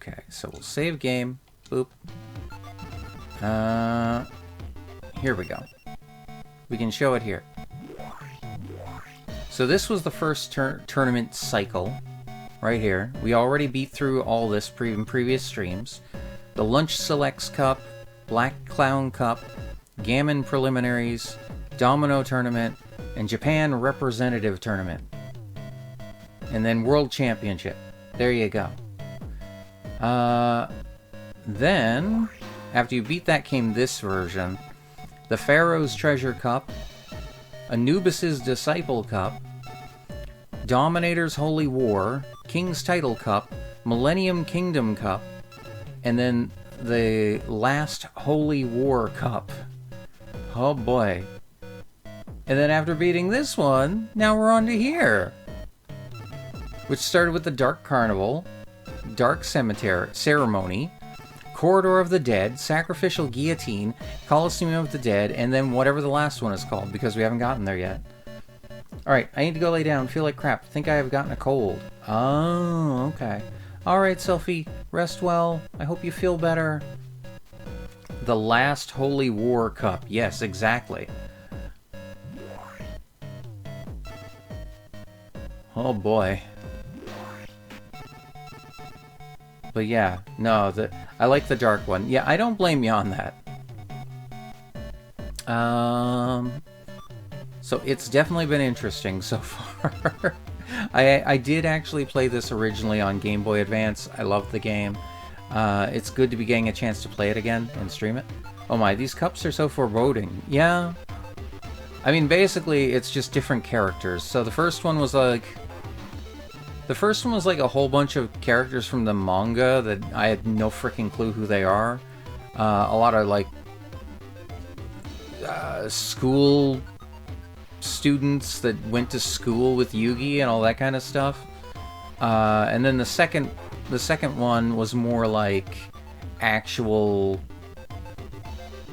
Okay, so we'll save game. Boop. Here we go. We can show it here. So this was the first tournament cycle, right here. We already beat through all this in previous streams. The Lunch Selects Cup, Black Clown Cup, Gammon Preliminaries, Domino Tournament, and Japan Representative Tournament. And then World Championship. There you go. Then, after you beat that came this version. The Pharaoh's Treasure Cup, Anubis's Disciple Cup, Dominator's Holy War, King's Title Cup, Millennium Kingdom Cup, and then the Last Holy War Cup. Oh boy. And then after beating this one, now we're on to here. Which started with the Dark Carnival, Dark Cemetery Ceremony, Corridor of the Dead, Sacrificial Guillotine, Coliseum of the Dead, and then whatever the last one is called, because we haven't gotten there yet. Alright, I need to go lay down. Feel like crap. Think I have gotten a cold. Oh, okay. Alright, Selphie. Rest well. I hope you feel better. The Last Holy War Cup. Yes, exactly. Oh boy. But yeah, no, I like the dark one. Yeah, I don't blame you on that. So it's definitely been interesting so far. I did actually play this originally on Game Boy Advance. I love the game. It's good to be getting a chance to play it again and stream it. Oh my, these cups are so foreboding. Yeah. I mean, basically, it's just different characters. So the first one was like... a whole bunch of characters from the manga that I had no freaking clue who they are. A lot of, like, school students that went to school with Yugi and all that kind of stuff. And then the second one was more like actual...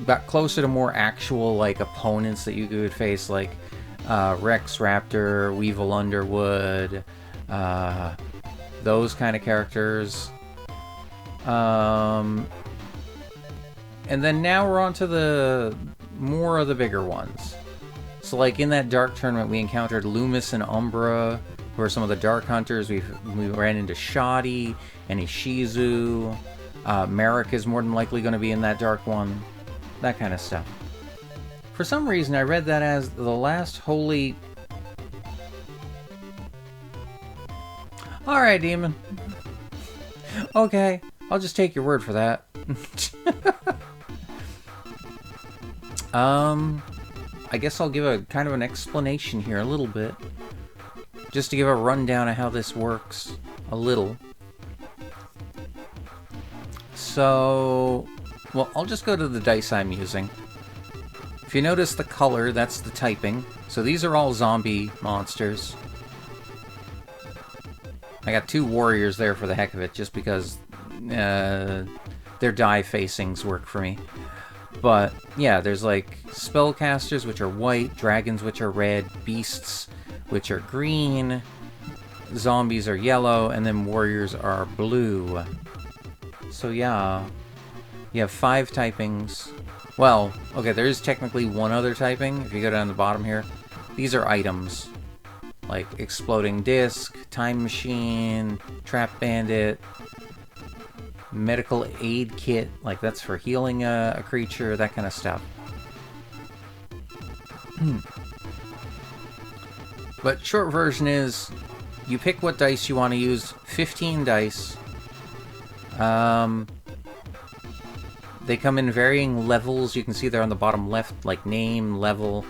got closer to more actual, like, opponents that you could face, like Rex Raptor, Weevil Underwood... those kind of characters. And then now we're on to the more of the bigger ones. So like in that Dark Tournament we encountered Loomis and Umbra, who are some of the Dark Hunters. We ran into Shoddy and Ishizu. Merrick is more than likely going to be in that Dark one. That kind of stuff. For some reason I read that as the Last Holy... Alright, Demon. Okay, I'll just take your word for that. I guess I'll give a kind of an explanation here a little bit. Just to give a rundown of how this works. A little. So... well, I'll just go to the dice I'm using. If you notice the color, that's the typing. So these are all zombie monsters. I got 2 warriors there for the heck of it, just because their die facings work for me. But, yeah, there's like spellcasters, which are white, dragons, which are red, beasts, which are green, zombies are yellow, and then warriors are blue. So, yeah, you have 5 typings. Well, okay, there is technically one other typing, if you go down the bottom here. These are items. Like Exploding Disc, Time Machine, Trap Bandit, Medical Aid Kit, like that's for healing a creature, that kind of stuff. But short version is, you pick what dice you want to use, 15 dice. They come in varying levels, you can see there on the bottom left, like name, level.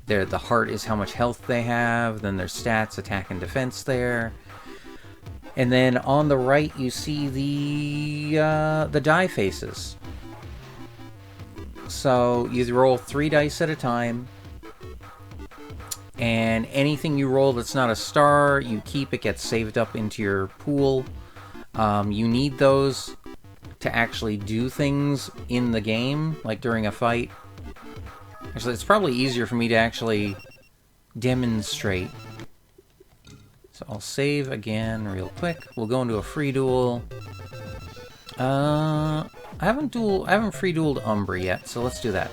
There, the heart is how much health they have, then their stats, attack and defense there. And then on the right you see the die faces. So you roll 3 dice at a time. And anything you roll that's not a star, you keep. It gets saved up into your pool. You need those to actually do things in the game, like during a fight. Actually, it's probably easier for me to actually demonstrate. So I'll save again real quick. We'll go into a free duel. I haven't free-dueled Umbra yet, so let's do that.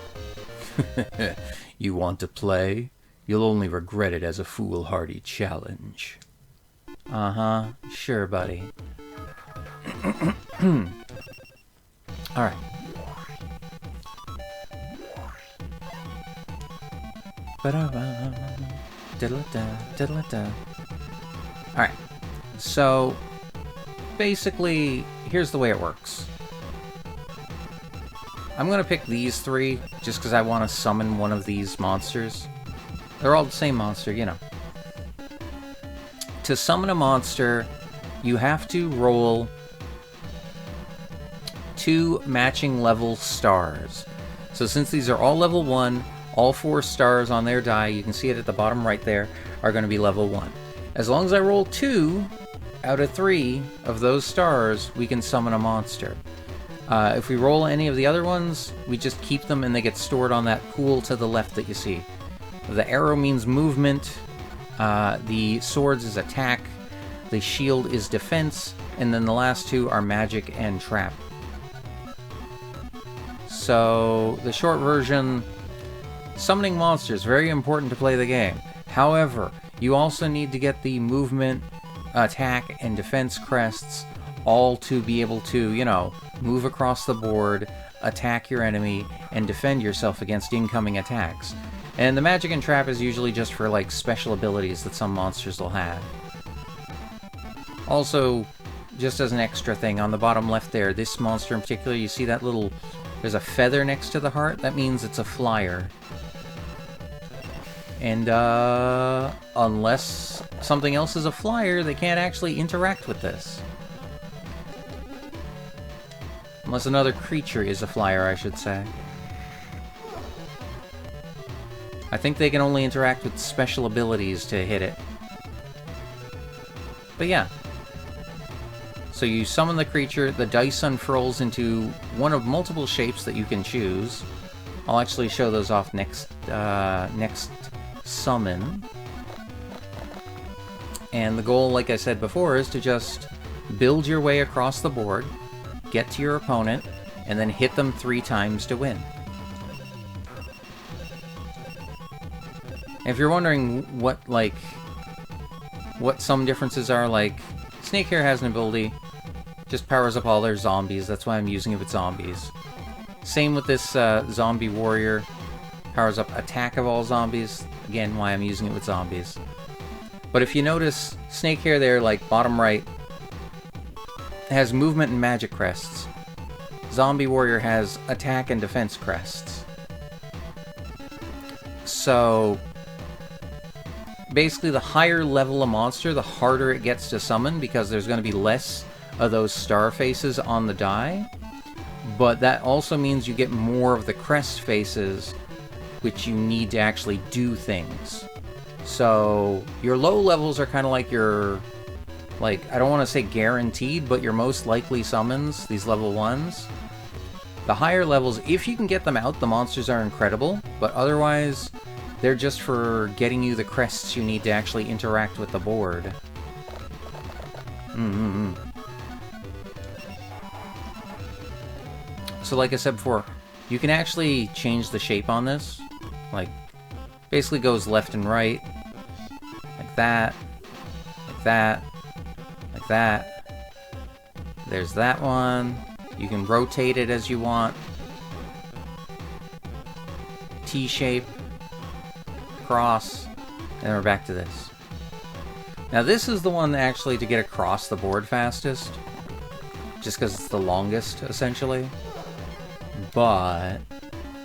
You want to play? You'll only regret it as a foolhardy challenge. Uh-huh. Sure, buddy. Alright. Alright. So, basically, here's the way it works. I'm gonna pick these three, just because I want to summon one of these monsters. They're all the same monster, you know. To summon a monster, you have to roll 2 matching level stars. So since these are all level 1, all 4 stars on their die, you can see it at the bottom right there, are going to be level 1. As long as I roll 2 out of 3 of those stars, we can summon a monster. If we roll any of the other ones, we just keep them and they get stored on that pool to the left that you see. The arrow means movement, the swords is attack, the shield is defense, and then the last 2 are magic and trap. So, the short version, summoning monsters, very important to play the game. However, you also need to get the movement, attack, and defense crests all to be able to, you know, move across the board, attack your enemy, and defend yourself against incoming attacks. And the magic and trap is usually just for, like, special abilities that some monsters will have. Also, just as an extra thing, on the bottom left there, this monster in particular, you see that little... There's a feather next to the heart? That means it's a flyer. And, unless something else is a flyer, they can't actually interact with this. Unless another creature is a flyer, I should say. I think they can only interact with special abilities to hit it. But yeah. So you summon the creature, the dice unfurls into one of multiple shapes that you can choose. I'll actually show those off next summon. And the goal, like I said before, is to just build your way across the board, get to your opponent, and then hit them 3 times to win. If you're wondering what some differences are, like, Snakehair has an ability, just powers up all their zombies, that's why I'm using it with zombies. Same with this zombie warrior, powers up attack of all zombies, again, why I'm using it with zombies. But if you notice, Snakehair there, like, bottom right, has movement and magic crests. Zombie warrior has attack and defense crests. So... basically, the higher level a monster, the harder it gets to summon, because there's going to be less of those star faces on the die. But that also means you get more of the crest faces, which you need to actually do things. So, your low levels are kind of like your... like, I don't want to say guaranteed, but your most likely summons, these level 1s. The higher levels, if you can get them out, the monsters are incredible, but otherwise... they're just for getting you the crests you need to actually interact with the board. So like I said before, you can actually change the shape on this. Like, basically goes left and right. Like that. Like that. Like that. There's that one. You can rotate it as you want. T-shape. Cross, and we're back to this. Now this is the one actually to get across the board fastest, just because it's the longest, essentially. But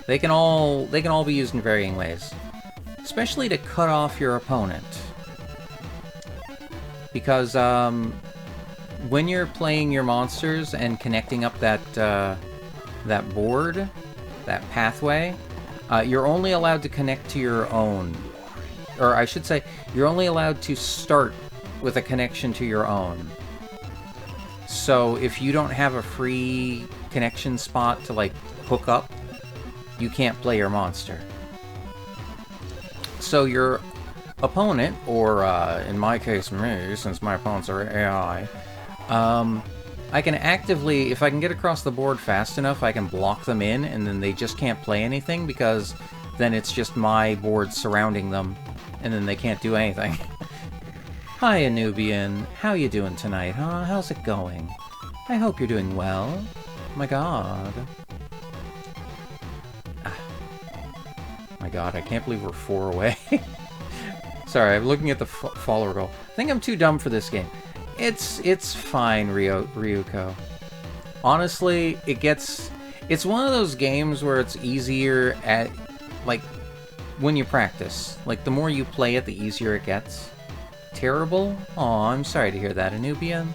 they can all be used in varying ways, especially to cut off your opponent. Because when you're playing your monsters and connecting up that that board, that pathway. You're only allowed to connect to your own. Or I should say, you're only allowed to start with a connection to your own. So if you don't have a free connection spot to, like, hook up, you can't play your monster. So your opponent, or in my case me, since my opponents are AI, I can actively, if I can get across the board fast enough, I can block them in, and then they just can't play anything, because then it's just my board surrounding them, and then they can't do anything. Hi, Anubian. How you doing tonight, huh? How's it going? I hope you're doing well. My god. My god, I can't believe we're 4 away. Sorry, I'm looking at the follower goal. I think I'm too dumb for this game. It's fine, Ryuko. Honestly, it's one of those games where it's easier at, like, when you practice. Like, the more you play it, the easier it gets. Terrible? Aw, I'm sorry to hear that, Anubian.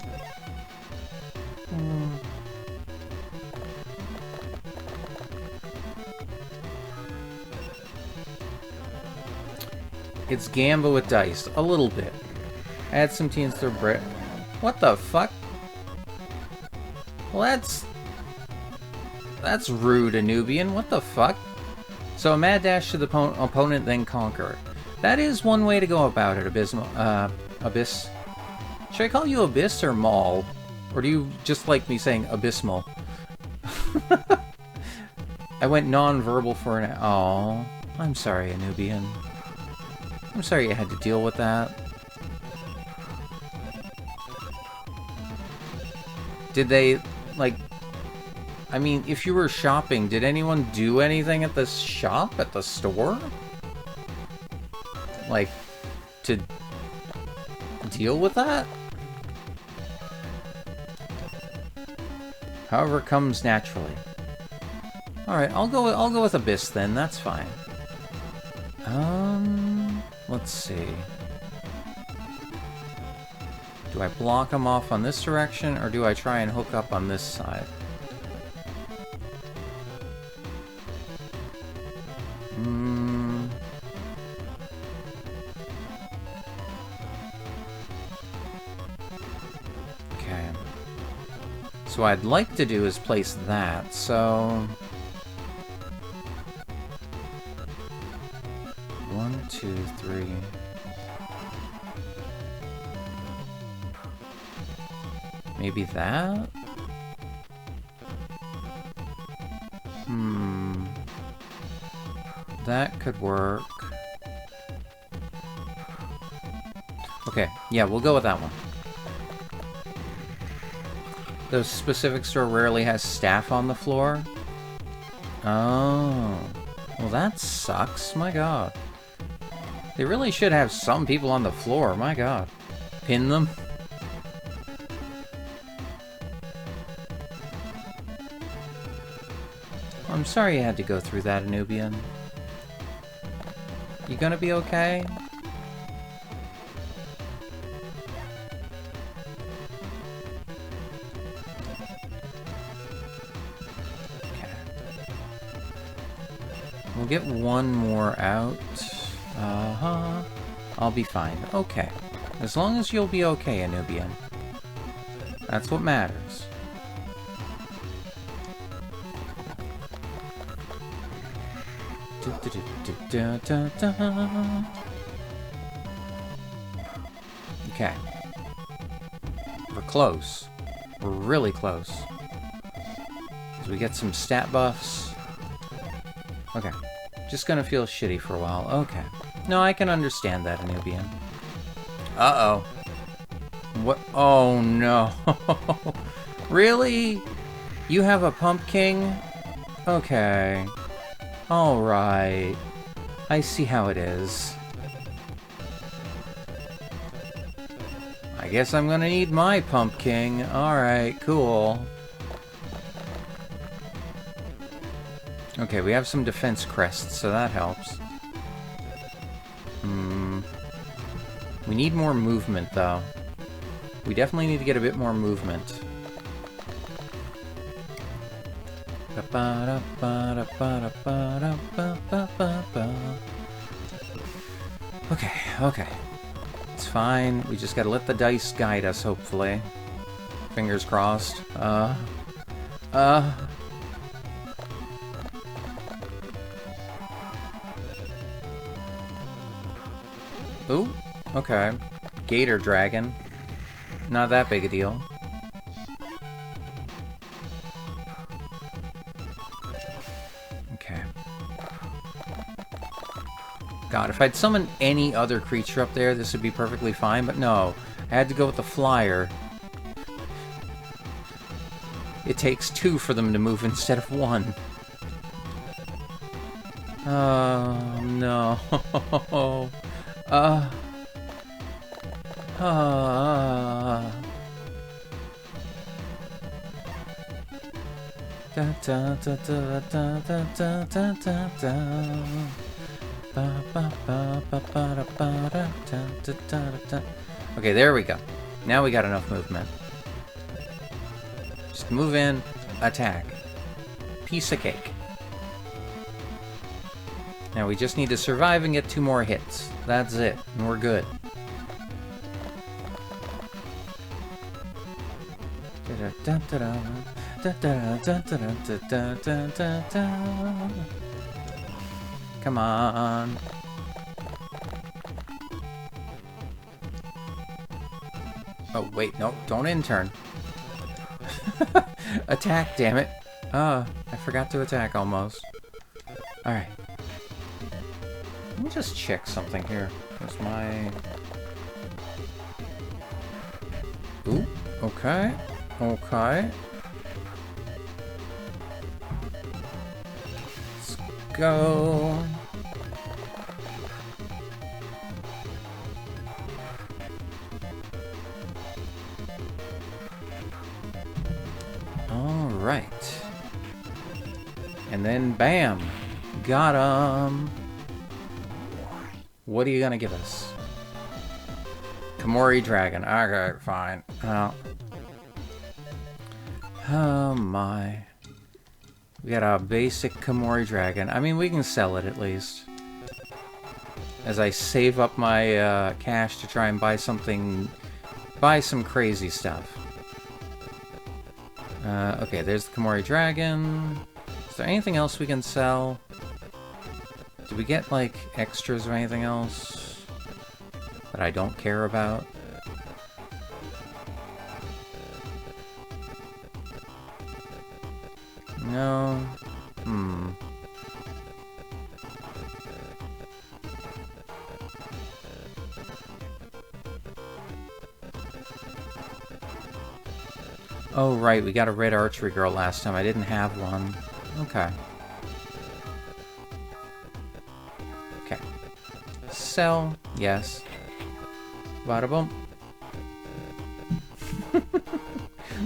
It's Gamba with dice. A little bit. Add some teens to Brit. What the fuck? Well, that's rude, Anubian. What the fuck? So a mad dash to the opponent, then conquer. That is one way to go about it, Abyss. Should I call you Abyss or Maul? Or do you just like me saying abysmal? I went non-verbal for an... Aww. I'm sorry, Anubian. I'm sorry you had to deal with that. Did they, like... I mean, if you were shopping, did anyone do anything at the shop? At the store? Like, to deal with that? However it comes naturally. Alright, I'll go with Abyss then, that's fine. Let's see. Do I block him off on this direction, or do I try and hook up on this side? Okay. So what I'd like to do is place that, so... 1, 2, 3... Maybe that? That could work. Okay, yeah, we'll go with that one. The specific store rarely has staff on the floor? Oh. Well, that sucks. My god. They really should have some people on the floor. My god. Pin them? I'm sorry you had to go through that, Anubian. You gonna be okay? Okay. We'll get one more out. I'll be fine. Okay. As long as you'll be okay, Anubian. That's what matters. Okay. We're close. We're really close. As we get some stat buffs. Okay. Just gonna feel shitty for a while. Okay. No, I can understand that, Anubian. Uh-oh. What? Oh, no. Really? You have a pumpkin? Okay. Alright. I see how it is. I guess I'm gonna need my pumpkin. Alright, cool. Okay, we have some defense crests, so that helps. We need more movement, though. We definitely need to get a bit more movement. Okay, okay. It's fine. We just gotta let the dice guide us, hopefully. Fingers crossed. Ooh, okay. Gator Dragon. Not that big a deal. God, if I'd summoned any other creature up there, this would be perfectly fine, but no. I had to go with the flyer. It takes 2 for them to move instead of 1. Oh, no. Okay, there we go. Now we got enough movement. Just move in, attack. Piece of cake. Now we just need to survive and get 2 more hits. That's it, and we're good. Come on. Oh, wait, no, don't intern. Attack, damn it. I forgot to attack almost. Alright. Let me just check something here. Where's my... Ooh, okay. Okay. Let's go. Alright. And then bam! Got him! What are you gonna give us? Komori Dragon. Okay, fine. Oh my. We got a basic Komori Dragon. I mean, we can sell it at least. As I save up my cash to try and buy something... Buy some crazy stuff. Okay, there's the Komori Dragon. Is there anything else we can sell? Do we get, like, extras or anything else that I don't care about? No. Oh, right, we got a red archery girl last time. I didn't have one. Okay. Okay. Sell. Yes. Bada boom.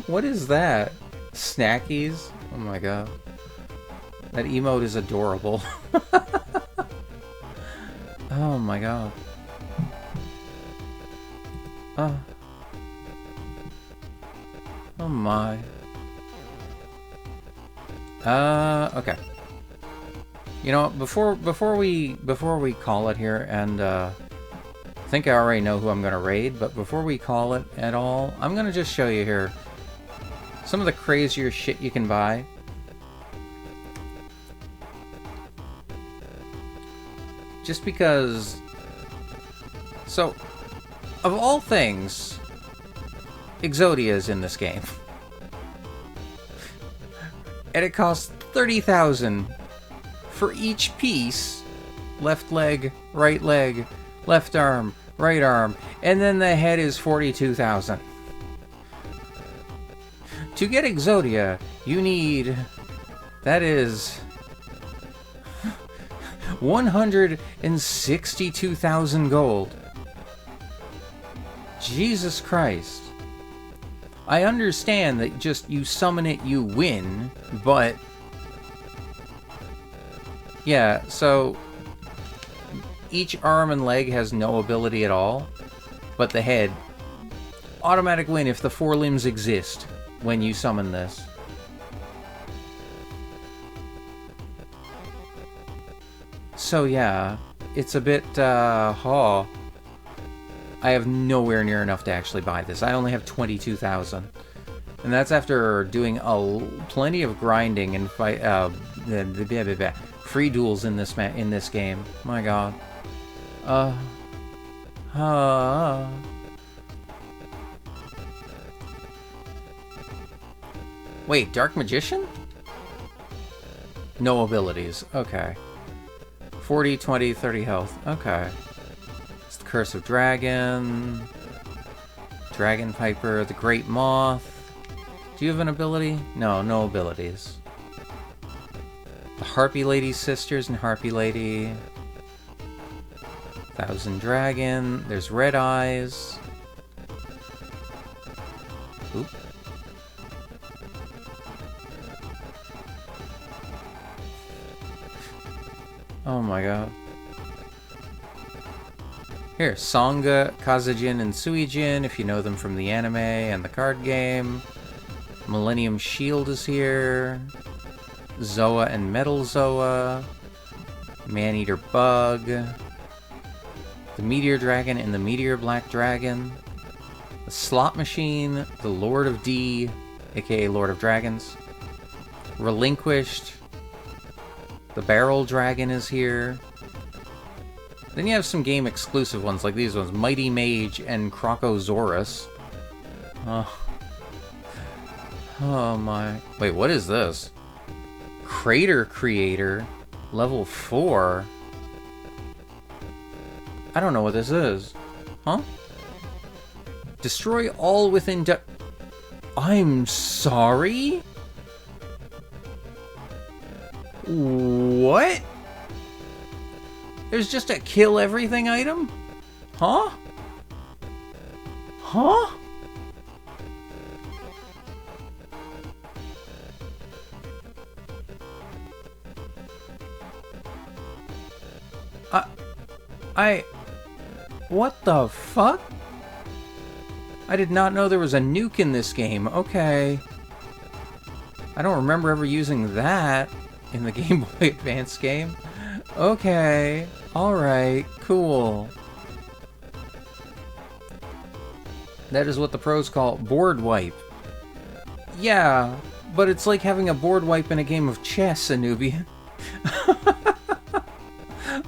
What is that? Snackies? Oh my god. That emote is adorable. Oh my god. Oh my. Okay. You know, before we call it here, and I think I already know who I'm gonna raid, but before we call it at all, I'm gonna just show you here some of the crazier shit you can buy. Just because... So, of all things, Exodia is in this game. And it costs 30,000 for each piece. Left leg, left arm, right arm, and then the head is 42,000. To get Exodia, you need... That is... 162,000 gold. Jesus Christ. I understand that just you summon it, you win, but... Yeah, so... Each arm and leg has no ability at all, but the head... Automatic win if the 4 limbs exist when you summon this. So yeah, it's a bit, I have nowhere near enough to actually buy this. I only have 22,000. And that's after doing plenty of grinding and fight, free duels in this game. My god. Wait, Dark Magician? No abilities. Okay. 40, 20, 30 health. Okay. It's the Curse of Dragon. Dragon Piper, the Great Moth. Do you have an ability? No, no abilities. The Harpy Lady Sisters and Harpy Lady. Thousand Dragon. There's Red Eyes. Oop. Oh my god. Here, Songa, Kazajin, and Suijin, if you know them from the anime and the card game. Millennium Shield is here. Zoa and Metal Zoa. Maneater Bug. The Meteor Dragon and the Meteor Black Dragon. The Slot Machine. The Lord of D, aka Lord of Dragons. Relinquished. The Barrel Dragon is here. Then you have some game exclusive ones like these ones. Mighty Mage and Crocosaurus. Oh my. Wait, what is this? Crater Creator. Level 4. I don't know what this is. Huh? Destroy all within I'm sorry? What? There's just a kill everything item? Huh? Huh? What the fuck? I did not know there was a nuke in this game. Okay. I don't remember ever using that in the Game Boy Advance game. Okay. Alright. Cool. That is what the pros call board wipe. Yeah, but it's like having a board wipe in a game of chess, Anubian.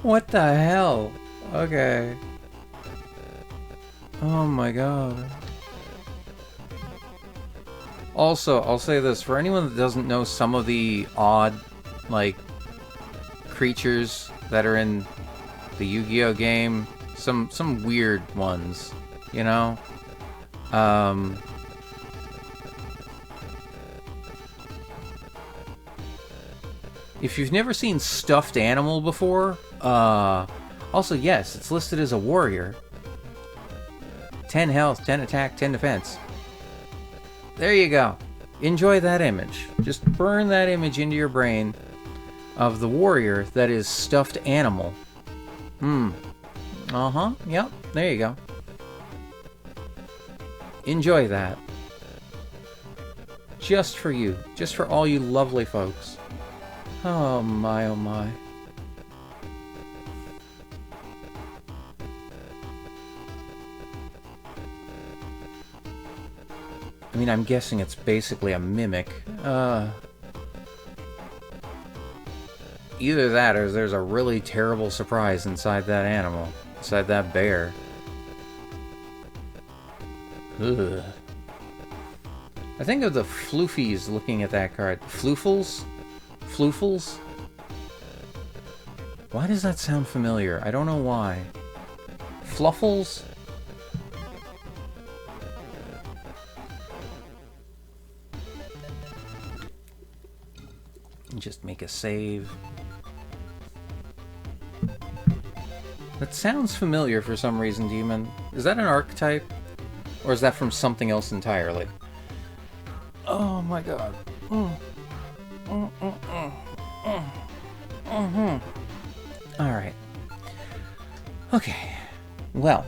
What the hell? Okay. Oh my god. Also, I'll say this, for anyone that doesn't know some of the odd, like, creatures that are in the Yu-Gi-Oh game, some weird ones, you know? If you've never seen Stuffed Animal before, also, yes, it's listed as a warrior. 10 health, 10 attack, 10 defense. There you go. Enjoy that image. Just burn that image into your brain of the warrior that is Stuffed Animal. Uh-huh. Yep. There you go. Enjoy that. Just for you. Just for all you lovely folks. Oh my, oh my. I mean, I'm guessing it's basically a mimic. Either that or there's a really terrible surprise inside that animal. Inside that bear. Ugh. I think of the Floofies looking at that card. Floofles? Floofles? Why does that sound familiar? I don't know why. Fluffles? Just make a save. That sounds familiar for some reason, Demon. Is that an archetype? Or is that from something else entirely? Oh my god. Alright. Okay. Well.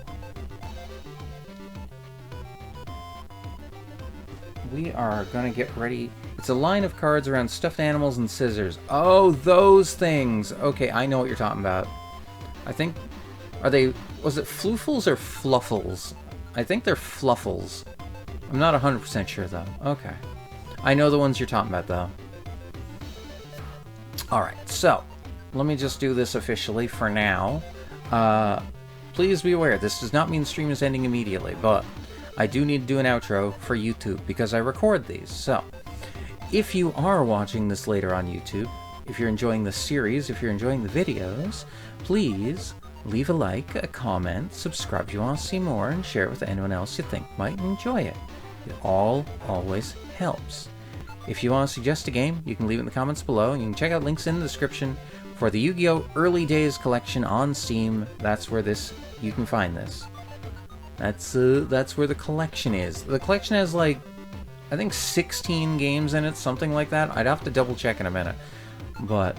We are gonna get ready. It's a line of cards around stuffed animals and scissors. Oh, those things! Okay, I know what you're talking about. I think... Are they... Was it floofles or fluffles? I think they're fluffles. I'm not 100% sure, though. Okay. I know the ones you're talking about, though. Alright, so... Let me just do this officially for now. Please be aware, this does not mean the stream is ending immediately, but... I do need to do an outro for YouTube, because I record these, so... If you are watching this later on YouTube, if you're enjoying the series, if you're enjoying the videos, please leave a like, a comment, subscribe if you want to see more, and share it with anyone else you think might enjoy it. It all always helps. If you want to suggest a game, you can leave it in the comments below, and you can check out links in the description for the Yu-Gi-Oh! Early Days collection on Steam. That's where you can find this. That's where the collection is. The collection has, like, I think 16 games in it, something like that. I'd have to double check in a minute, but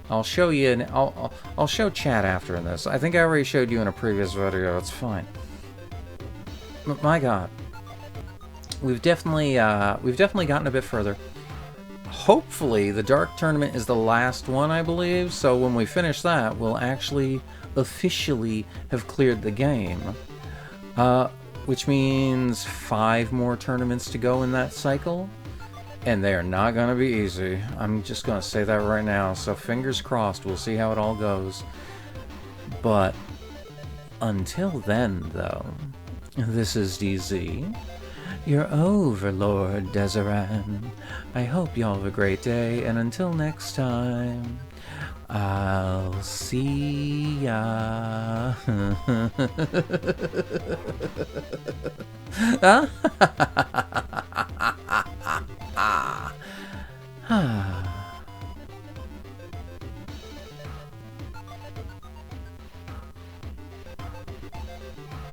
I'll show you, and I'll show chat after in this. I think I already showed you in a previous video. It's fine. But my God, we've definitely gotten a bit further. Hopefully, the Dark Tournament is the last one, I believe. So when we finish that, we'll actually officially have cleared the game. Which means 5 more tournaments to go in that cycle. And they are not going to be easy. I'm just going to say that right now. So fingers crossed, we'll see how it all goes. But until then, though, this is DZ, your Overlord Dezeran. I hope y'all have a great day, and until next time, I'll see ya.